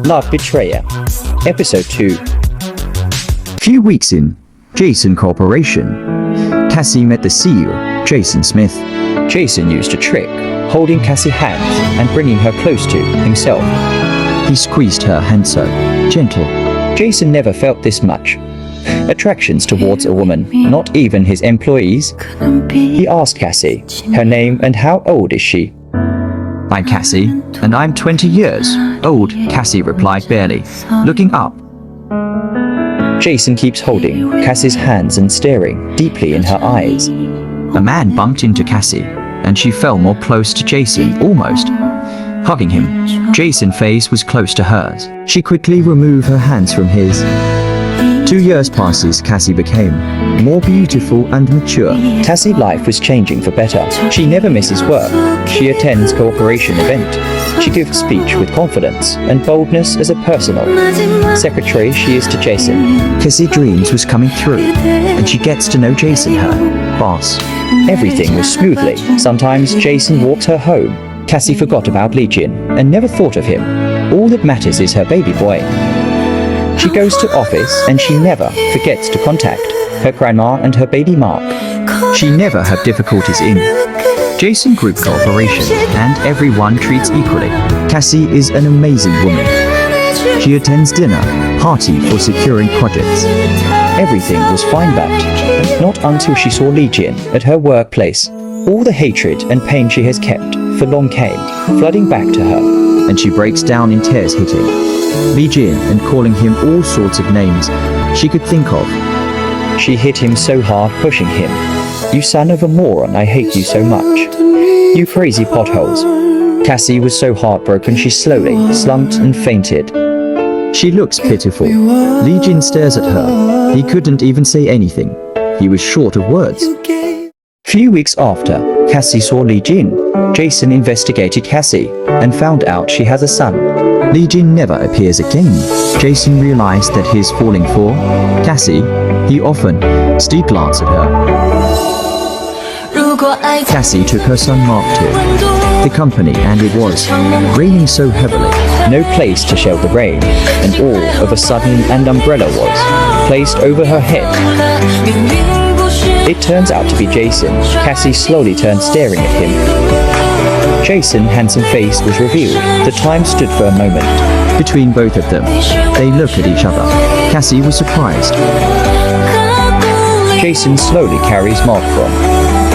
Love Betrayer, Episode 2. Few weeks in, Jason Corporation. Cassie met the CEO, Jason Smith. Jason used a trick, holding Cassie's hands and bringing her close to himself. He squeezed her hand so gentle. Jason never felt this much attractions towards a woman, not even his employees. He asked Cassie her name and how old is she. I'm Cassie, and I'm 20 years old, Cassie replied barely, looking up. Jason keeps holding Cassie's hands and staring deeply in her eyes. A man bumped into Cassie, and she fell more close to Jason, almost hugging him. Jason's face was close to hers. She quickly removed her hands from his. 2 years passes, Cassie became more beautiful and mature. Cassie's life was changing for better. She never misses work. She attends cooperation event. She gives speech with confidence and boldness as a personal secretary she is to Jason. Cassie's dreams was coming through, and she gets to know Jason, her boss. Everything was smoothly. Sometimes Jason walks her home. Cassie forgot about Legion and never thought of him. All that matters is her baby boy. She goes to office and she never forgets to contact her grandma and her baby Mark. She never had difficulties in Jason Group Corporation, and everyone treats equally. Cassie is an amazing woman. She attends dinner party for securing projects. Everything was fine, but not until she saw Legion at her workplace. All the hatred and pain she has kept for long came flooding back to her, and she breaks down in tears, hitting Legion and calling him all sorts of names she could think of. She hit him so hard, pushing him. You son of a moron, I hate you so much. You crazy potholes. Cassie was so heartbroken she slowly slumped and fainted. She looks pitiful. Legion stares at her. He couldn't even say anything. He was short of words. Few weeks after Cassie saw Legion, Jason investigated Cassie and found out she has a son. Legion never appears again. Jason realized that he's falling for Cassie. He often still glanced at her. Cassie took her son Mark to the company, and it was raining so heavily. No place to shelter rain, and all of a sudden an umbrella was placed over her head. It turns out to be Jason. Cassie slowly turned, staring at him. Jason's handsome face was revealed. The time stood for a moment. Between both of them, they looked at each other. Cassie was surprised. Jason slowly carries Mark from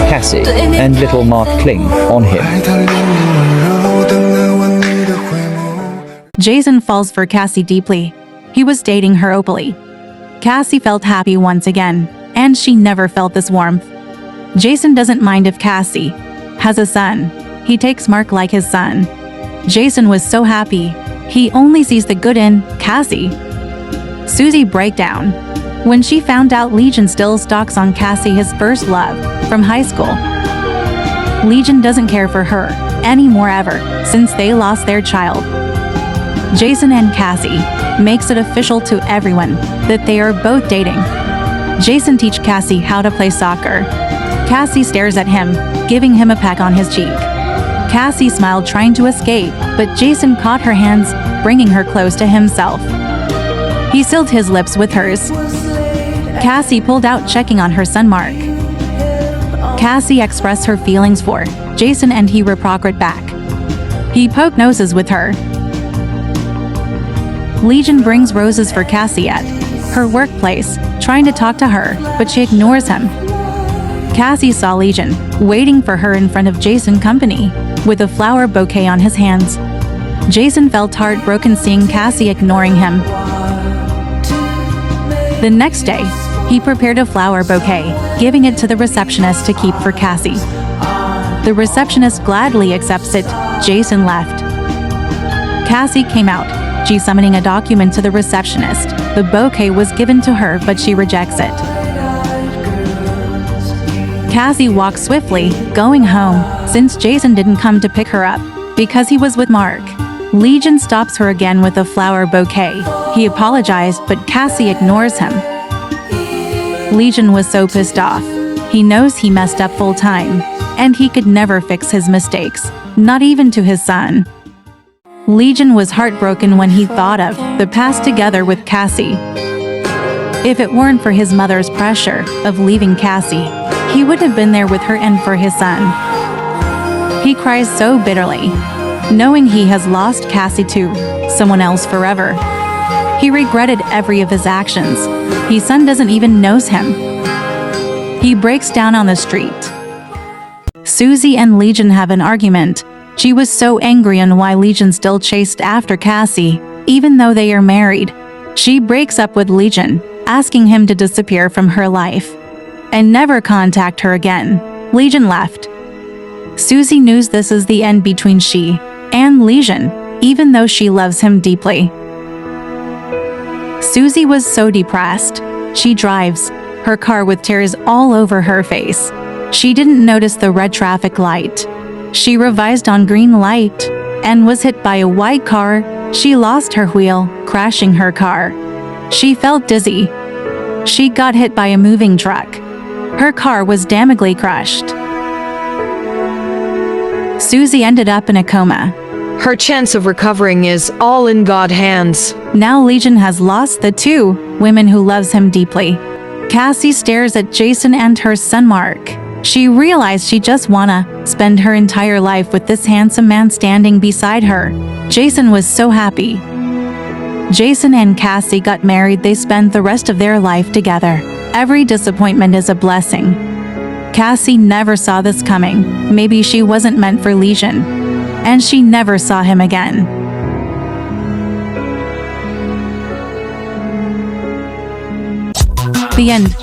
Cassie, and little Mark cling on him. Jason falls for Cassie deeply. He was dating her openly. Cassie felt happy once again, and she never felt this warmth. Jason doesn't mind if Cassie has a son. He takes Mark like his son. Jason was so happy. He only sees the good in Cassie. Susie breakdown when she found out Legion still stalks on Cassie, his first love from high school. Legion doesn't care for her anymore ever since they lost their child. Jason and Cassie makes it official to everyone that they are both dating. Jason teaches Cassie how to play soccer. Cassie stares at him, giving him a peck on his cheek. Cassie smiled, trying to escape, but Jason caught her hands, bringing her close to himself. He sealed his lips with hers. Cassie pulled out, checking on her son Mark. Cassie expressed her feelings for Jason, and he reciprocated back. He poked noses with her. Legion brings roses for Cassie at her workplace, trying to talk to her, but she ignores him. Cassie saw Legion waiting for her in front of Jason's company with a flower bouquet on his hands. Jason felt heartbroken seeing Cassie ignoring him. The next day, he prepared a flower bouquet, giving it to the receptionist to keep for Cassie. The receptionist gladly accepts it. Jason left. Cassie came out. She summoning a document to the receptionist. The bouquet was given to her, but she rejects it. Cassie walks swiftly, going home, since Jason didn't come to pick her up because he was with Mark. Legion stops her again with a flower bouquet. He apologized, but Cassie ignores him. Legion was so pissed off. He knows he messed up full time, and he could never fix his mistakes, not even to his son. Legion was heartbroken when he thought of the past together with Cassie. If it weren't for his mother's pressure of leaving Cassie, he wouldn't have been there with her and for his son. He cries so bitterly, knowing he has lost Cassie to someone else forever. He regretted every of his actions. His son doesn't even knows him. He breaks down on the street. Susie and Legion have an argument. She was so angry on why Legion still chased after Cassie, even though they are married. She breaks up with Legion, asking him to disappear from her life and never contact her again. Legion left. Susie knows this is the end between she and Legion, even though she loves him deeply. Susie was so depressed. She drives her car with tears all over her face. She didn't notice the red traffic light. She revised on green light and was hit by a white car. She lost her wheel, crashing her car. She felt dizzy. She got hit by a moving truck. Her car was damagedly crushed. Susie ended up in a coma. Her chance of recovering is all in God's hands. Now Legion has lost the two women who loves him deeply. Cassie stares at Jason and her son Mark. She realized she just wanna spend her entire life with this handsome man standing beside her. Jason was so happy. Jason and Cassie got married. They spent the rest of their life together. Every disappointment is a blessing. Cassie never saw this coming. Maybe she wasn't meant for Legion, and she never saw him again. The end.